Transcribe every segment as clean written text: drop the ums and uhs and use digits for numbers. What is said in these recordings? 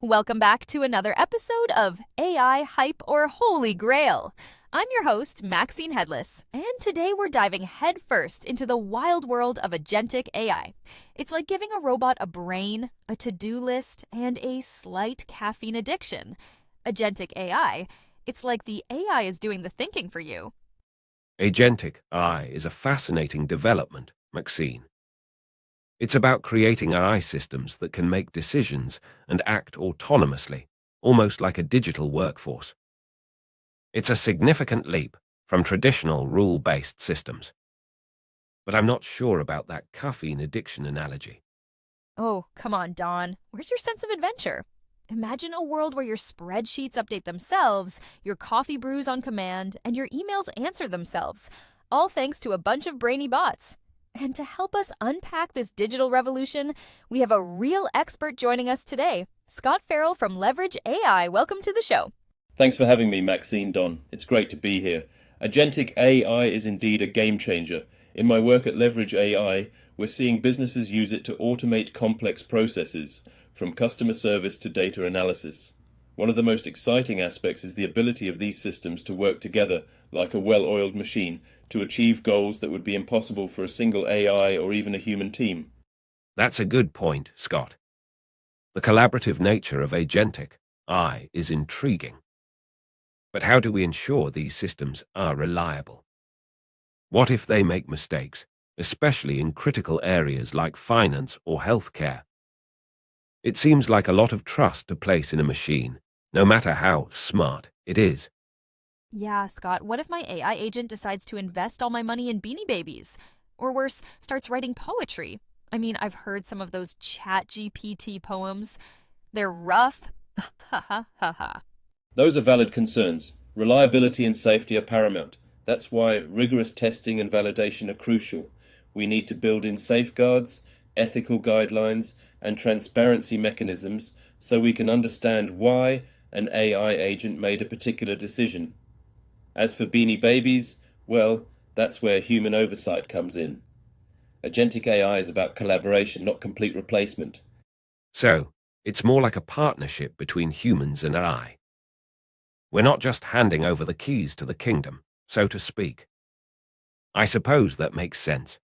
Welcome back to another episode of AI Hype or Holy Grail. I'm your host, Maxine Headless, and today we're diving headfirst into the wild world of agentic AI. It's like giving a robot a brain, a to-do list, and a slight caffeine addiction. Agentic AI, it's like the AI is doing the thinking for you. Agentic AI is a fascinating development, Maxine. It's about creating AI systems that can make decisions and act autonomously, almost like a digital workforce. It's a significant leap from traditional rule-based systems. But I'm not sure about that caffeine addiction analogy. Oh, come on, Dawn. Where's your sense of adventure? Imagine a world where your spreadsheets update themselves, your coffee brews on command, and your emails answer themselves, all thanks to a bunch of brainy bots. And to help us unpack this digital revolution, we have a real expert joining us today. Scott Farrell from Leverage AI. Welcome to the show. Thanks for having me, Maxine Don. It's great to be here. Agentic AI is indeed a game changer. In my work at Leverage AI, we're seeing businesses use it to automate complex processes, from customer service to data analysis. One of the most exciting aspects is the ability of these systems to work together like a well-oiled machine to achieve goals that would be impossible for a single AI or even a human team. That's a good point, Scott. The collaborative nature of agentic AI is intriguing. But how do we ensure these systems are reliable? What if they make mistakes, especially in critical areas like finance or healthcare? It seems like a lot of trust to place in a machine, no matter how smart it is. Yeah, Scott, what if my AI agent decides to invest all my money in Beanie Babies? Or worse, starts writing poetry? I mean, I've heard some of those chat GPT poems. They're rough. Ha ha ha ha. Those are valid concerns. Reliability and safety are paramount. That's why rigorous testing and validation are crucial. We need to build in safeguards, ethical guidelines, and transparency mechanisms so we can understand why an AI agent made a particular decision. As for Beanie Babies, well, that's where human oversight comes in. Agentic AI is about collaboration, not complete replacement. So, it's more like a partnership between humans and AI. We're not just handing over the keys to the kingdom, so to speak. I suppose that makes sense.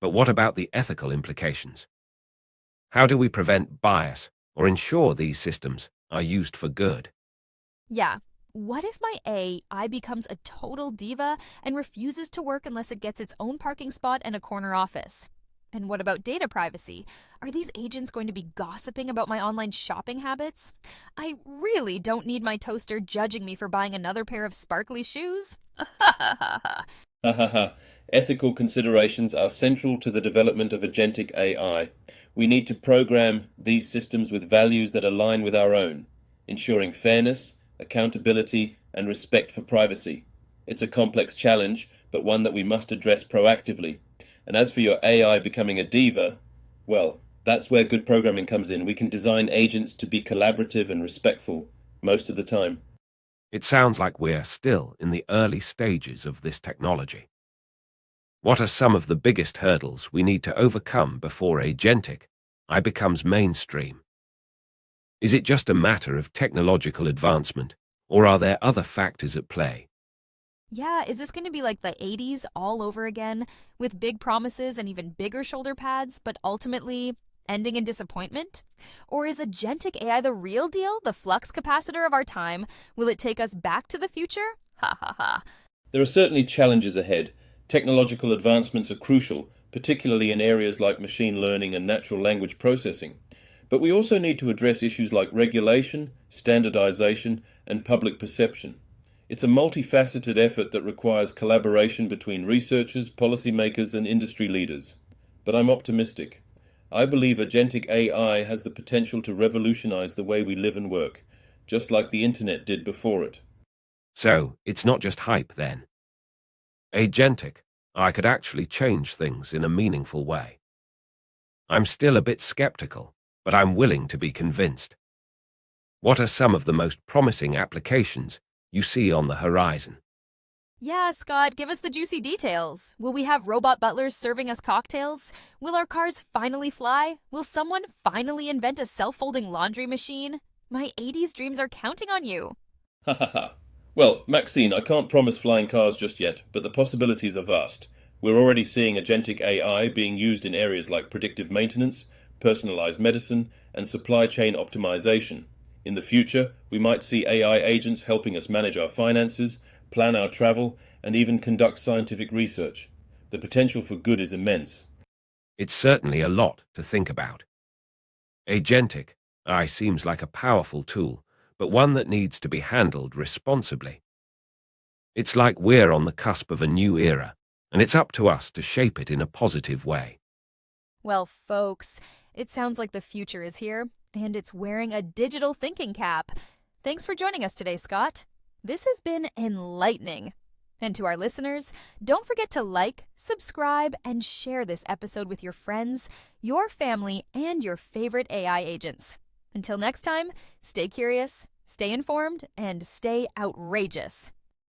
But what about the ethical implications? How do we prevent bias or ensure these systems are used for good? Yeah. What if my AI becomes a total diva and refuses to work unless it gets its own parking spot and a corner office? And what about data privacy? Are these agents going to be gossiping about my online shopping habits? I really don't need my toaster judging me for buying another pair of sparkly shoes. Ha ha ha. Ethical considerations are central to the development of agentic AI. We need to program these systems with values that align with our own, ensuring fairness, accountability, and respect for privacy. It's a complex challenge, but one that we must address proactively. And as for your AI becoming a diva, well, that's where good programming comes in. We can design agents to be collaborative and respectful most of the time. It sounds like we're still in the early stages of this technology. What are some of the biggest hurdles we need to overcome before agentic AI becomes mainstream? Is it just a matter of technological advancement, or are there other factors at play? Yeah, is this going to be like the 80s all over again, with big promises and even bigger shoulder pads, but ultimately ending in disappointment? Or is agentic AI the real deal, the flux capacitor of our time? Will it take us back to the future? Ha ha ha. There are certainly challenges ahead. Technological advancements are crucial, particularly in areas like machine learning and natural language processing. But we also need to address issues like regulation, standardization, and public perception. It's a multifaceted effort that requires collaboration between researchers, policymakers, and industry leaders. But I'm optimistic. I believe agentic AI has the potential to revolutionize the way we live and work, just like the internet did before it. So, it's not just hype then. Agentic AI could actually change things in a meaningful way. I'm still a bit skeptical, but I'm willing to be convinced. What are some of the most promising applications you see on the horizon? Yeah, Scott, give us the juicy details. Will we have robot butlers serving us cocktails? Will our cars finally fly? Will someone finally invent a self-folding laundry machine? My 80s dreams are counting on you. Ha ha ha. Well, Maxine, I can't promise flying cars just yet, but the possibilities are vast. We're already seeing agentic AI being used in areas like predictive maintenance, personalized medicine, and supply chain optimization. In the future, we might see AI agents helping us manage our finances, plan our travel, and even conduct scientific research. The potential for good is immense. It's certainly a lot to think about. Agentic AI seems like a powerful tool, but one that needs to be handled responsibly. It's like we're on the cusp of a new era, and it's up to us to shape it in a positive way. Well, folks, it sounds like the future is here, and it's wearing a digital thinking cap. Thanks for joining us today, Scott. This has been enlightening. And to our listeners, don't forget to like, subscribe, and share this episode with your friends, your family, and your favorite AI agents. Until next time, stay curious, stay informed, and stay outrageous.